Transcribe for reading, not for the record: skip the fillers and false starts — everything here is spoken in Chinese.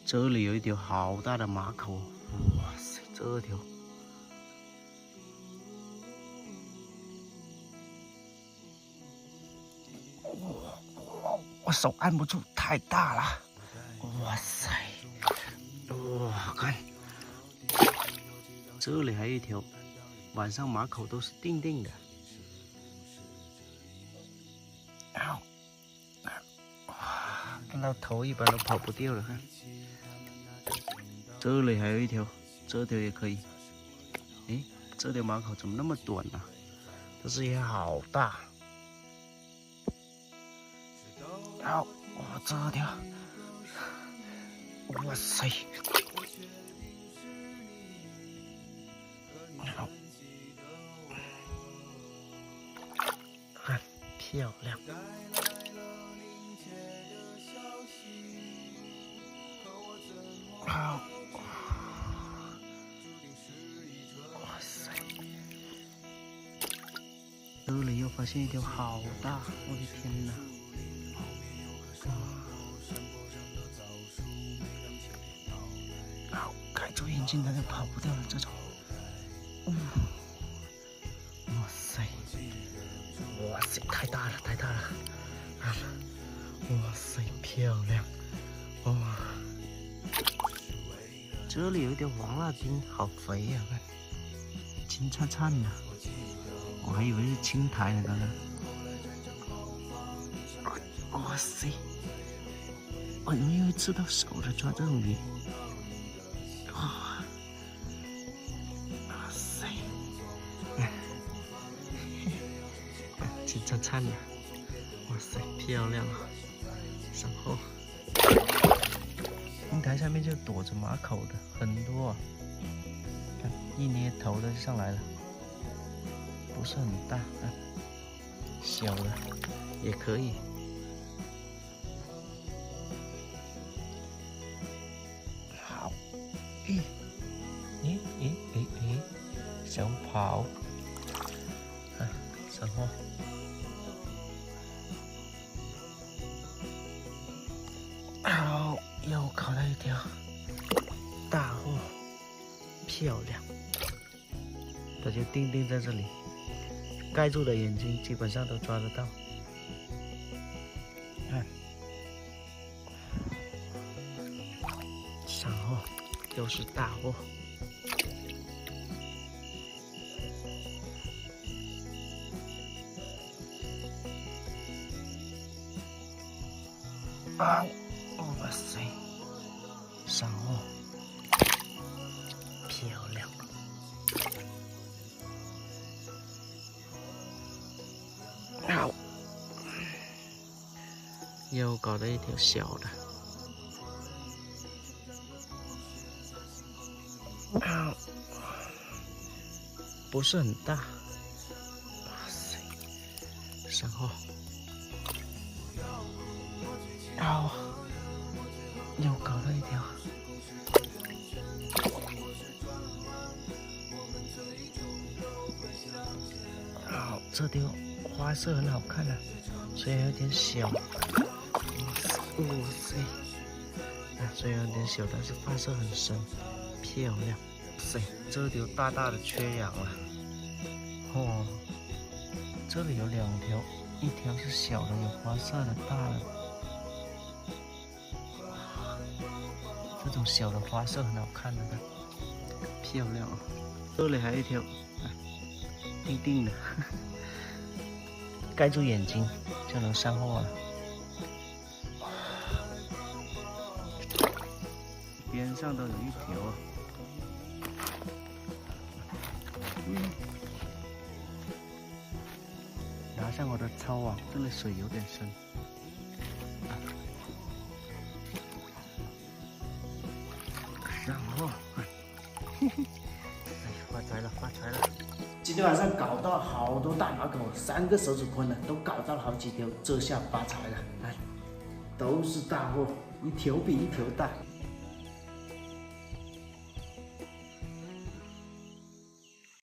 这里有一条好大的马口，哇塞，这条。我手按不住，太大了！哇塞，哇，看，这里还有一条，晚上马口都是定定的。哇，看到头一般都跑不掉了，看。这里还有一条，这条也可以。诶，这条马口怎么那么短呢？但是也好大。好，哇，这条，哇塞，好，看，漂亮。好，哇塞，这里又发现一条好大，我的天哪！好，盖住眼睛，它就跑不掉了。这种，哇塞，哇塞，太大了，太大了！哇塞，漂亮！哇，这里有一条黄辣丁，好肥呀、看，金灿灿的，我还以为是青苔呢，刚刚。哇塞，很容易会刺到手的，抓这种鱼。哇塞，金灿灿的，哇塞，漂亮啊！然后平台上面就躲着马口的很多啊，看一捏头的就上来了，不是很大，看小的也可以。好，咦，想跑，然后。好，又搞到一条大货，漂亮。它就定定在这里，盖住的眼睛基本上都抓得到。看，然后又是大货。啊！哇塞，上货，漂亮！好，又搞了一条小的。好，不是很大。哇塞，上货。好，又搞到一条。好，这条花色很好看啊，虽然有点小。哇塞，虽然有点小，但是发色很深，漂亮。哇塞，这条大大的缺氧了。哦，这里有两条，一条是小的，有花色的，大的。这种小的花色很好看的，漂亮啊！这里还有一条，定定的，盖住眼睛就能上货了。边上都有一条啊。拿上我的抄网，这里水有点深。上货，发财了，发财了！今天晚上搞到好多大马口，3个手指宽的都搞到了好几条，这下发财了！看，都是大货，一条比一条大。